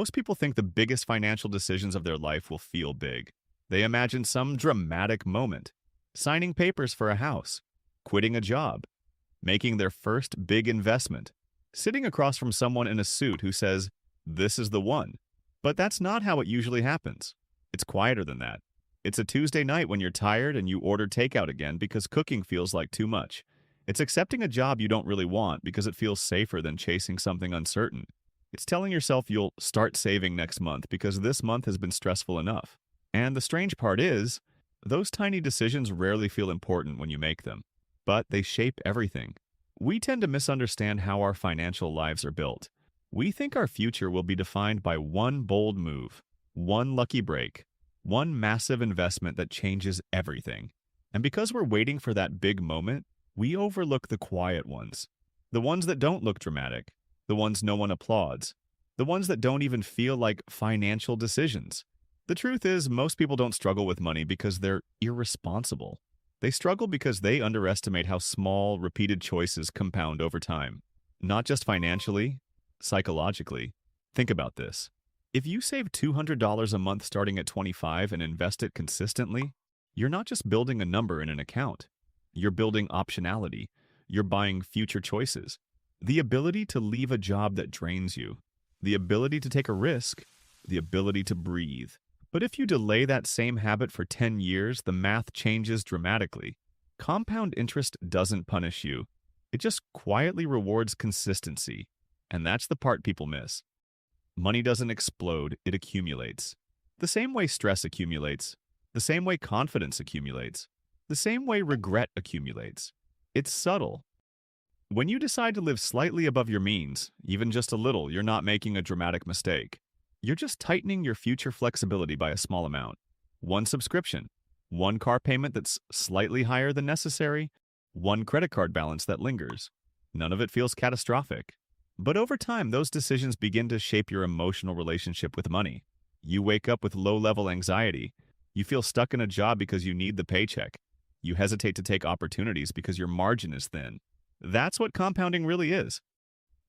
Most people think the biggest financial decisions of their life will feel big. They imagine some dramatic moment, signing papers for a house, quitting a job, making their first big investment, sitting across from someone in a suit who says, "This is the one." But that's not how it usually happens. It's quieter than that. It's a Tuesday night when you're tired and you order takeout again because cooking feels like too much. It's accepting a job you don't really want because it feels safer than chasing something uncertain. It's telling yourself you'll start saving next month because this month has been stressful enough. And the strange part is, those tiny decisions rarely feel important when you make them, but they shape everything. We tend to misunderstand how our financial lives are built. We think our future will be defined by one bold move, one lucky break, one massive investment that changes everything. And because we're waiting for that big moment, we overlook the quiet ones. The ones that don't look dramatic, the ones no one applauds, the ones that don't even feel like financial decisions. The truth is, most people don't struggle with money because they're irresponsible. They struggle because they underestimate how small, repeated choices compound over time. Not just financially, psychologically. Think about this. If you save $200 a month starting at 25 and invest it consistently, you're not just building a number in an account. You're building optionality. You're buying future choices. The ability to leave a job that drains you. The ability to take a risk. The ability to breathe. But if you delay that same habit for 10 years, the math changes dramatically. Compound interest doesn't punish you. It just quietly rewards consistency. And that's the part people miss. Money doesn't explode, it accumulates. The same way stress accumulates. The same way confidence accumulates. The same way regret accumulates. It's subtle. When you decide to live slightly above your means, even just a little, you're not making a dramatic mistake. You're just tightening your future flexibility by a small amount. One subscription, one car payment that's slightly higher than necessary, one credit card balance that lingers. None of it feels catastrophic. But over time, those decisions begin to shape your emotional relationship with money. You wake up with low-level anxiety. You feel stuck in a job because you need the paycheck. You hesitate to take opportunities because your margin is thin. That's what compounding really is.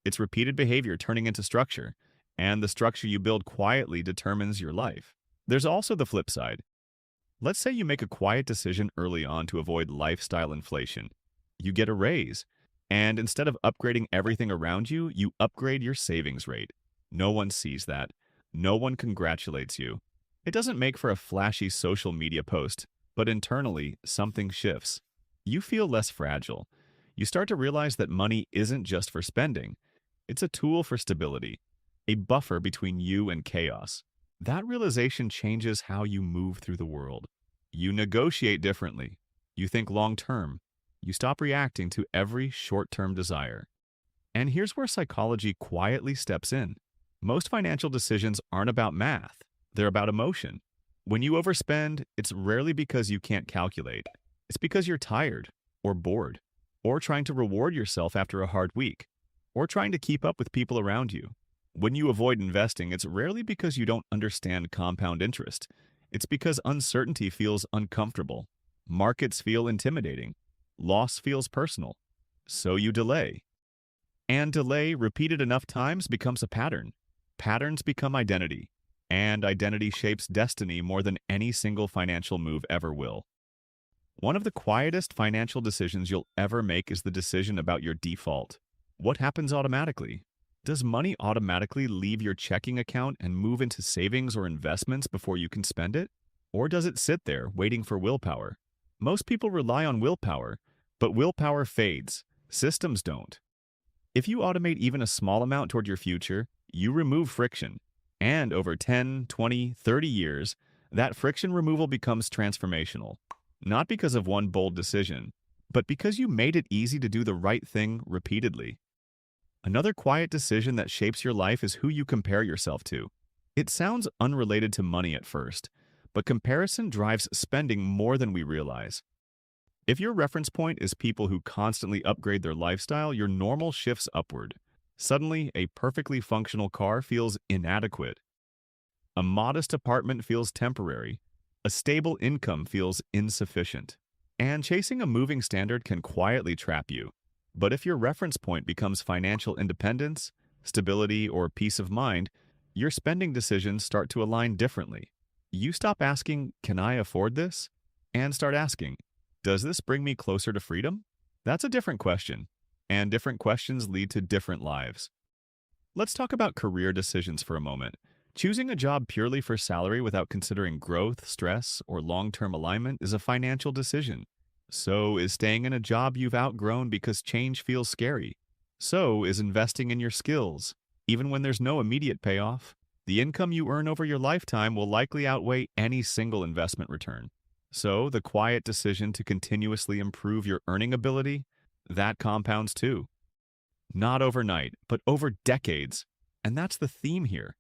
It's repeated behavior turning into structure, and the structure you build quietly determines your life. There's also the flip side. Let's say you make a quiet decision early on to avoid lifestyle inflation. You get a raise, and instead of upgrading everything around you, you upgrade your savings rate. No one sees that. No one congratulates you. It doesn't make for a flashy social media post, but internally, something shifts. You feel less fragile. You start to realize that money isn't just for spending. It's a tool for stability, a buffer between you and chaos. That realization changes how you move through the world. You negotiate differently. You think long-term. You stop reacting to every short-term desire. And here's where psychology quietly steps in. Most financial decisions aren't about math. They're about emotion. When you overspend, it's rarely because you can't calculate. It's because you're tired, or bored, or trying to reward yourself after a hard week, or trying to keep up with people around you. When you avoid investing, it's rarely because you don't understand compound interest. It's because uncertainty feels uncomfortable. Markets feel intimidating. Loss feels personal. So you delay. And delay, repeated enough times, becomes a pattern. Patterns become identity. And identity shapes destiny more than any single financial move ever will. One of the quietest financial decisions you'll ever make is the decision about your default. What happens automatically? Does money automatically leave your checking account and move into savings or investments before you can spend it? Or does it sit there waiting for willpower? Most people rely on willpower, but willpower fades. Systems don't. If you automate even a small amount toward your future, you remove friction. And over 10, 20, 30 years, that friction removal becomes transformational. Not because of one bold decision, but because you made it easy to do the right thing repeatedly. Another quiet decision that shapes your life is who you compare yourself to. It sounds unrelated to money at first, but comparison drives spending more than we realize. If your reference point is people who constantly upgrade their lifestyle, your normal shifts upward. Suddenly, a perfectly functional car feels inadequate. A modest apartment feels temporary. A stable income feels insufficient. And chasing a moving standard can quietly trap you. But if your reference point becomes financial independence, stability, or peace of mind, Your spending decisions start to align differently. You stop asking, "Can I afford this?" and start asking, "Does this bring me closer to freedom?" That's a different question, and different questions lead to different lives. Let's talk about career decisions for a moment. Choosing a job purely for salary without considering growth, stress, or long-term alignment is a financial decision. So is staying in a job you've outgrown because change feels scary. So is investing in your skills. Even when there's no immediate payoff, the income you earn over your lifetime will likely outweigh any single investment return. So the quiet decision to continuously improve your earning ability, that compounds too. Not overnight, but over decades. And that's the theme here.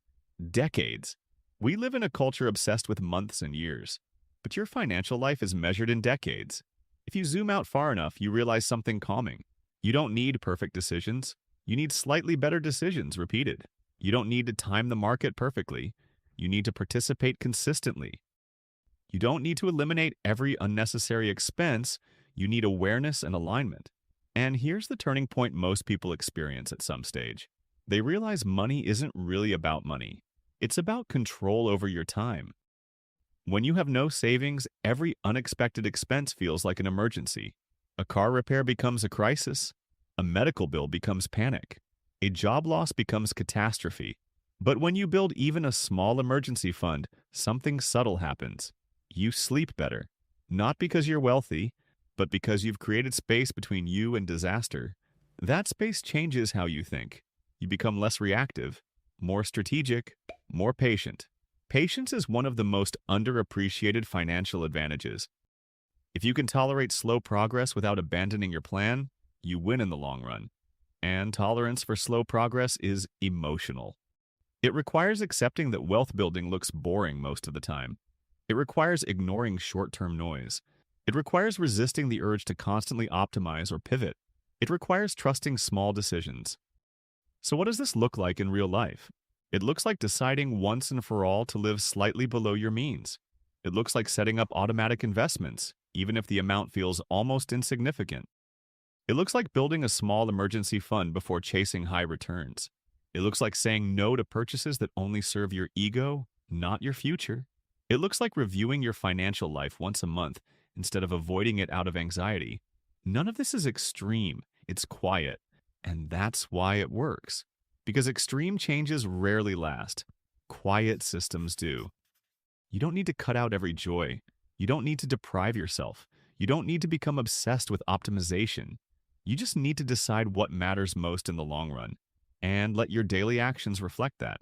Decades. We live in a culture obsessed with months and years, but your financial life is measured in decades. If you zoom out far enough, you realize something calming. You don't need perfect decisions. You need slightly better decisions repeated. You don't need to time the market perfectly. You need to participate consistently. You don't need to eliminate every unnecessary expense. You need awareness and alignment. And here's the turning point most people experience at some stage. They realize money isn't really about money. It's about control over your time. When you have no savings, every unexpected expense feels like an emergency. A car repair becomes a crisis. A medical bill becomes panic. A job loss becomes catastrophe. But when you build even a small emergency fund, something subtle happens. You sleep better. Not because you're wealthy, but because you've created space between you and disaster. That space changes how you think. You become less reactive, more strategic, more patient. Patience is one of the most underappreciated financial advantages. If you can tolerate slow progress without abandoning your plan, you win in the long run. And tolerance for slow progress is emotional. It requires accepting that wealth building looks boring most of the time. It requires ignoring short-term noise. It requires resisting the urge to constantly optimize or pivot. It requires trusting small decisions. So what does this look like in real life? It looks like deciding once and for all to live slightly below your means. It looks like setting up automatic investments, even if the amount feels almost insignificant. It looks like building a small emergency fund before chasing high returns. It looks like saying no to purchases that only serve your ego, not your future. It looks like reviewing your financial life once a month instead of avoiding it out of anxiety. None of this is extreme, it's quiet, and that's why it works. Because extreme changes rarely last. Quiet systems do. You don't need to cut out every joy. You don't need to deprive yourself. You don't need to become obsessed with optimization. You just need to decide what matters most in the long run, and let your daily actions reflect that.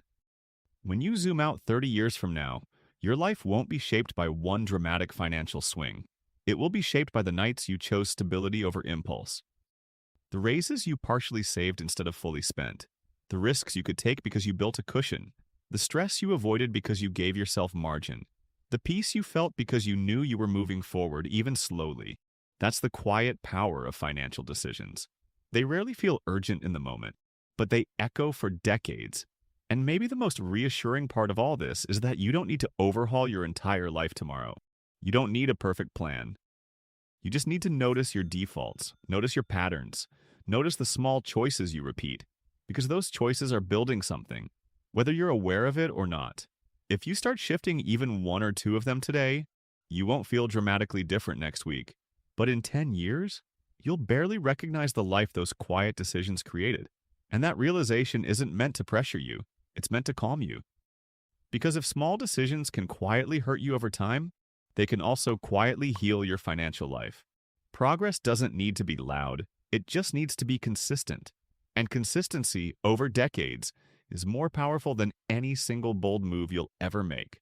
When you zoom out 30 years from now, your life won't be shaped by one dramatic financial swing. It will be shaped by the nights you chose stability over impulse, the raises you partially saved instead of fully spent, the risks you could take because you built a cushion, the stress you avoided because you gave yourself margin, the peace you felt because you knew you were moving forward, even slowly. That's the quiet power of financial decisions. They rarely feel urgent in the moment, but they echo for decades. And maybe the most reassuring part of all this is that you don't need to overhaul your entire life tomorrow. You don't need a perfect plan. You just need to notice your defaults, notice your patterns, notice the small choices you repeat, because those choices are building something, whether you're aware of it or not. If you start shifting even one or two of them today, you won't feel dramatically different next week. But in 10 years, you'll barely recognize the life those quiet decisions created. And that realization isn't meant to pressure you, it's meant to calm you. Because if small decisions can quietly hurt you over time, they can also quietly heal your financial life. Progress doesn't need to be loud, it just needs to be consistent. And consistency over decades is more powerful than any single bold move you'll ever make.